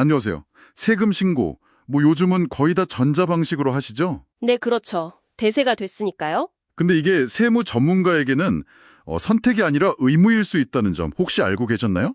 안녕하세요. 세금 신고, 요즘은 거의 다 전자방식으로 하시죠? 네, 그렇죠. 대세가 됐으니까요. 근데 이게 세무 전문가에게는 선택이 아니라 의무일 수 있다는 점 혹시 알고 계셨나요?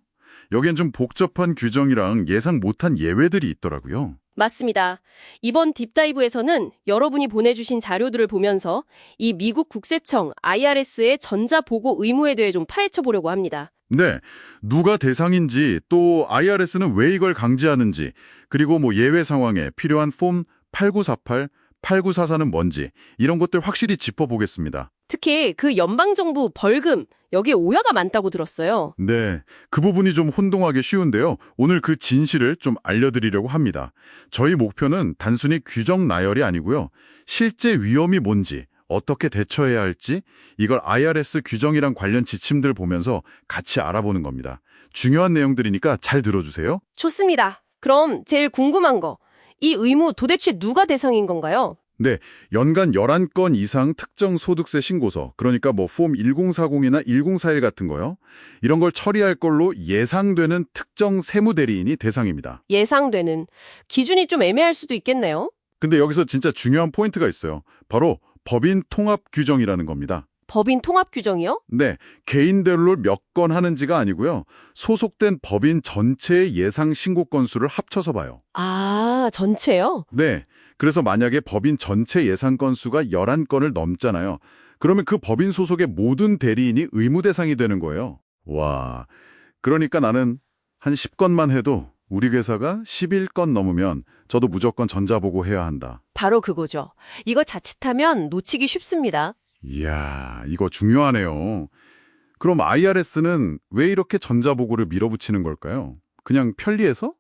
여기엔 좀 복잡한 규정이랑 예상 못한 예외들이 있더라고요. 맞습니다. 이번 딥다이브에서는 여러분이 보내주신 자료들을 보면서 이 미국 국세청 IRS의 전자보고 의무에 대해 좀 파헤쳐 보려고 합니다. 네, 누가 대상인지 또 IRS는 왜 이걸 강제하는지 그리고 예외 상황에 필요한 폼 8948, 8944는 뭔지 이런 것들 확실히 짚어보겠습니다. 특히 그 연방정부 벌금, 여기에 오야가 많다고 들었어요. 네, 그 부분이 좀 혼동하기 쉬운데요. 오늘 그 진실을 좀 알려드리려고 합니다. 저희 목표는 단순히 규정 나열이 아니고요. 실제 위험이 뭔지, 어떻게 대처해야 할지 이걸 IRS 규정이랑 관련 지침들 보면서 같이 알아보는 겁니다. 중요한 내용들이니까 잘 들어주세요. 좋습니다. 그럼 제일 궁금한 거, 이 의무 도대체 누가 대상인 건가요? 네, 연간 11건 이상 특정 소득세 신고서, 그러니까 폼 1040이나 1041 같은 거요. 이런 걸 처리할 걸로 예상되는 특정 세무대리인이 대상입니다. 예상되는 기준이 좀 애매할 수도 있겠네요. 근데 여기서 진짜 중요한 포인트가 있어요. 바로 법인 통합 규정이라는 겁니다. 법인 통합 규정이요? 네, 개인별로 몇 건 하는지가 아니고요. 소속된 법인 전체의 예상 신고 건수를 합쳐서 봐요. 아, 전체요? 네, 그래서 만약에 법인 전체 예상 건수가 11건을 넘잖아요. 그러면 그 법인 소속의 모든 대리인이 의무 대상이 되는 거예요. 와, 그러니까 나는 한 10건만 해도 우리 회사가 11건 넘으면 저도 무조건 전자보고 해야 한다. 바로 그거죠. 이거 자칫하면 놓치기 쉽습니다. 이야, 이거 중요하네요. 그럼 IRS는 왜 이렇게 전자보고를 밀어붙이는 걸까요? 그냥 편리해서?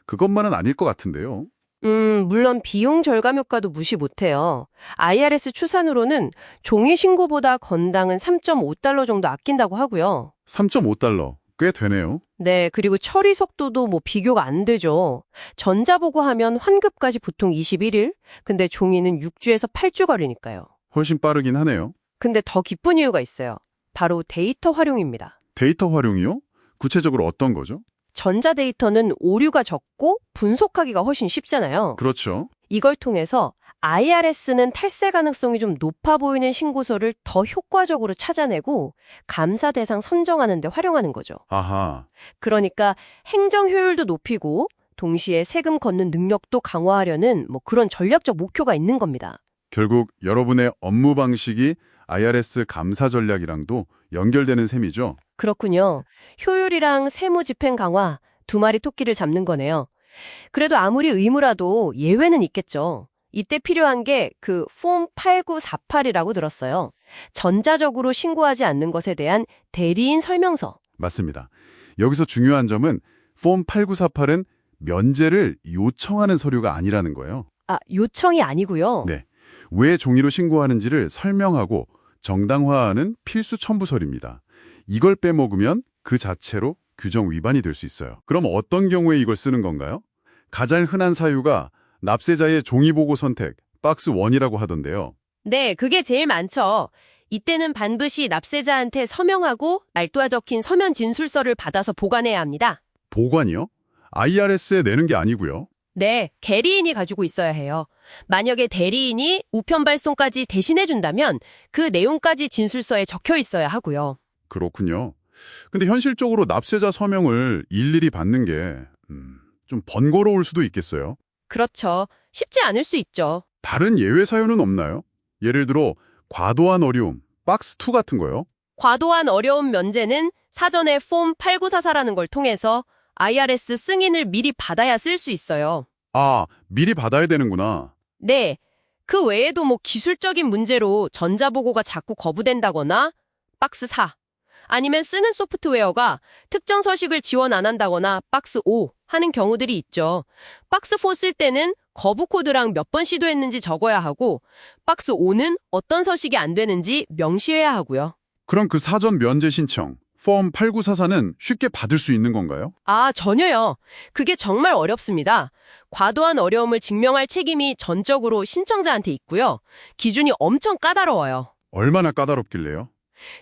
그것만은 아닐 것 같은데요. 물론 비용 절감 효과도 무시 못해요. IRS 추산으로는 종이 신고보다 건당은 3.5달러 정도 아낀다고 하고요. 3.5달러. 꽤 되네요. 네, 그리고 처리 속도도 비교가 안 되죠. 전자보고 하면 환급까지 보통 21일, 근데 종이는 6주에서 8주 걸리니까요. 훨씬 빠르긴 하네요. 근데 더 기쁜 이유가 있어요. 바로 데이터 활용입니다. 데이터 활용이요? 구체적으로 어떤 거죠? 전자데이터는 오류가 적고 분석하기가 훨씬 쉽잖아요. 그렇죠. 이걸 통해서 IRS는 탈세 가능성이 좀 높아 보이는 신고서를 더 효과적으로 찾아내고 감사 대상 선정하는 데 활용하는 거죠. 아하. 그러니까 행정 효율도 높이고 동시에 세금 걷는 능력도 강화하려는 그런 전략적 목표가 있는 겁니다. 결국 여러분의 업무 방식이 IRS 감사 전략이랑도 연결되는 셈이죠. 그렇군요. 효율이랑 세무 집행 강화, 두 마리 토끼를 잡는 거네요. 그래도 아무리 의무라도 예외는 있겠죠. 이때 필요한 게 그 폼 8948이라고 들었어요. 전자적으로 신고하지 않는 것에 대한 대리인 설명서. 맞습니다. 여기서 중요한 점은 폼 8948은 면제를 요청하는 서류가 아니라는 거예요. 아, 요청이 아니고요. 네. 왜 종이로 신고하는지를 설명하고 정당화하는 필수 첨부서류입니다. 이걸 빼먹으면 그 자체로 규정 위반이 될 수 있어요. 그럼 어떤 경우에 이걸 쓰는 건가요? 가장 흔한 사유가 납세자의 종이보고 선택, 박스 1이라고 하던데요. 네, 그게 제일 많죠. 이때는 반드시 납세자한테 서명하고 날짜가 적힌 서면 진술서를 받아서 보관해야 합니다. 보관이요? IRS에 내는 게 아니고요. 네, 계리인이 가지고 있어야 해요. 만약에 대리인이 우편 발송까지 대신해준다면 그 내용까지 진술서에 적혀 있어야 하고요. 그렇군요. 근데 현실적으로 납세자 서명을 일일이 받는 게 좀 번거로울 수도 있겠어요. 그렇죠. 쉽지 않을 수 있죠. 다른 예외 사유는 없나요? 예를 들어 과도한 어려움, 박스 2 같은 거요? 과도한 어려움 면제는 사전에 폼 8944라는 걸 통해서 IRS 승인을 미리 받아야 쓸 수 있어요. 아, 미리 받아야 되는구나. 네. 그 외에도 기술적인 문제로 전자보고가 자꾸 거부된다거나 박스 4, 아니면 쓰는 소프트웨어가 특정 서식을 지원 안 한다거나 박스 5 하는 경우들이 있죠. 박스 4 쓸 때는 거부 코드랑 몇 번 시도했는지 적어야 하고 박스 5는 어떤 서식이 안 되는지 명시해야 하고요. 그럼 그 사전 면제 신청, 폼 8944는 쉽게 받을 수 있는 건가요? 아, 전혀요. 그게 정말 어렵습니다. 과도한 어려움을 증명할 책임이 전적으로 신청자한테 있고요. 기준이 엄청 까다로워요. 얼마나 까다롭길래요?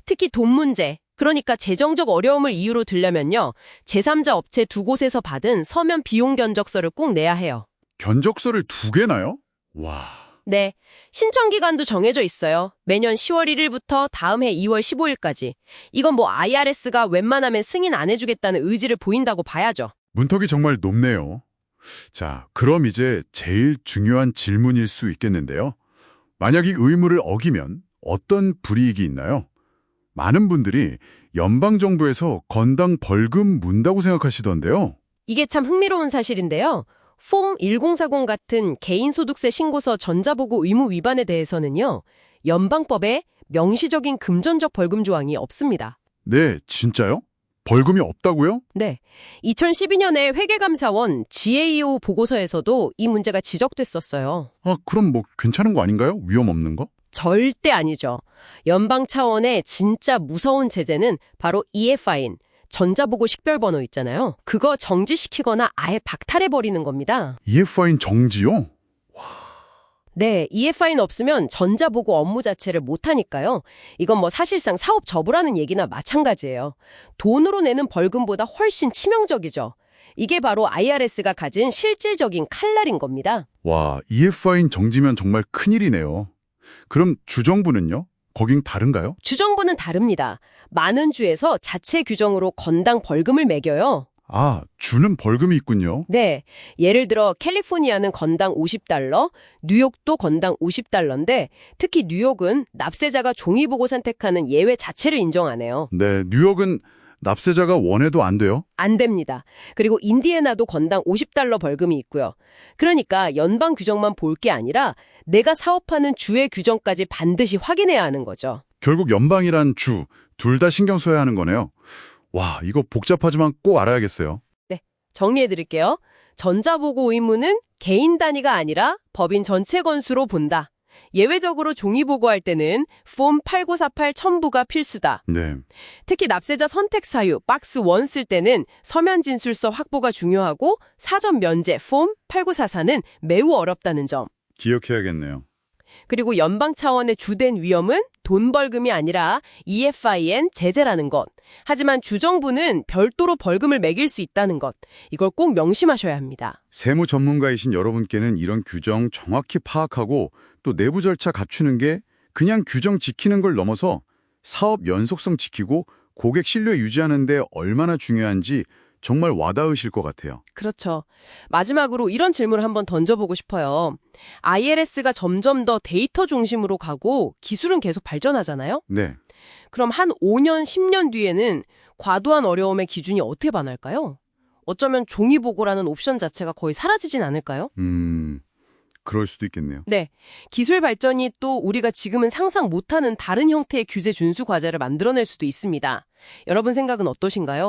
특히 돈 문제, 그러니까 재정적 어려움을 이유로 들려면요. 제3자 업체 두 곳에서 받은 서면 비용 견적서를 꼭 내야 해요. 견적서를 2개나요? 와, 네. 신청 기간도 정해져 있어요. 매년 10월 1일부터 다음 해 2월 15일까지. 이건 뭐 IRS가 웬만하면 승인 안 해주겠다는 의지를 보인다고 봐야죠. 문턱이 정말 높네요. 자, 그럼 이제 제일 중요한 질문일 수 있겠는데요. 만약 이 의무를 어기면 어떤 불이익이 있나요? 많은 분들이 연방정부에서 건당 벌금 문다고 생각하시던데요. 이게 참 흥미로운 사실인데요. 폼 1040 같은 개인소득세 신고서 전자보고 의무 위반에 대해서는요. 연방법에 명시적인 금전적 벌금 조항이 없습니다. 네, 진짜요? 벌금이 없다고요? 네. 2012년에 회계감사원 GAO 보고서에서도 이 문제가 지적됐었어요. 아, 그럼 뭐 괜찮은 거 아닌가요? 위험 없는 거? 절대 아니죠. 연방 차원의 진짜 무서운 제재는 바로 EFIN, 전자보고 식별번호 있잖아요. 그거 정지시키거나 아예 박탈해버리는 겁니다. EFIN 정지요? 네, EFIN 없으면 전자보고 업무 자체를 못하니까요. 이건 뭐 사실상 사업 접으라는 얘기나 마찬가지예요. 돈으로 내는 벌금보다 훨씬 치명적이죠. 이게 바로 IRS가 가진 실질적인 칼날인 겁니다. 와, EFIN 정지면 정말 큰일이네요. 그럼 주정부는요? 거긴 다른가요? 주정부는 다릅니다. 많은 주에서 자체 규정으로 건당 벌금을 매겨요. 아, 주는 벌금이 있군요. 네. 예를 들어 캘리포니아는 건당 $50, 뉴욕도 건당 $50인데 특히 뉴욕은 납세자가 종이보고 선택하는 예외 자체를 인정하네요. 네, 뉴욕은 납세자가 원해도 안 돼요? 안 됩니다. 그리고 인디애나도 건당 $50 벌금이 있고요. 그러니까 연방 규정만 볼 게 아니라 내가 사업하는 주의 규정까지 반드시 확인해야 하는 거죠. 결국 연방이란 주, 둘 다 신경 써야 하는 거네요. 와, 이거 복잡하지만 꼭 알아야겠어요. 정리해드릴게요. 전자보고 의무는 개인 단위가 아니라 법인 전체 건수로 본다. 예외적으로 종이보고할 때는 폼 8948 첨부가 필수다. 네, 특히 납세자 선택 사유 박스 1 쓸 때는 서면 진술서 확보가 중요하고 사전 면제 폼 8944는 매우 어렵다는 점. 기억해야겠네요. 그리고 연방 차원의 주된 위험은 돈 벌금이 아니라 EFIN 제재라는 것. 하지만 주정부는 별도로 벌금을 매길 수 있다는 것. 이걸 꼭 명심하셔야 합니다. 세무 전문가이신 여러분께는 이런 규정 정확히 파악하고 또 내부 절차 갖추는 게 그냥 규정 지키는 걸 넘어서 사업 연속성 지키고 고객 신뢰 유지하는 데 얼마나 중요한지 정말 와닿으실 것 같아요. 그렇죠. 마지막으로 이런 질문을 한번 던져보고 싶어요. IRS가 점점 더 데이터 중심으로 가고 기술은 계속 발전하잖아요? 네, 그럼 한 5년, 10년 뒤에는 과도한 어려움의 기준이 어떻게 변할까요? 어쩌면 종이보고라는 옵션 자체가 거의 사라지진 않을까요? 그럴 수도 있겠네요. 네. 기술 발전이 또 우리가 지금은 상상 못하는 다른 형태의 규제 준수 과제를 만들어낼 수도 있습니다. 여러분 생각은 어떠신가요?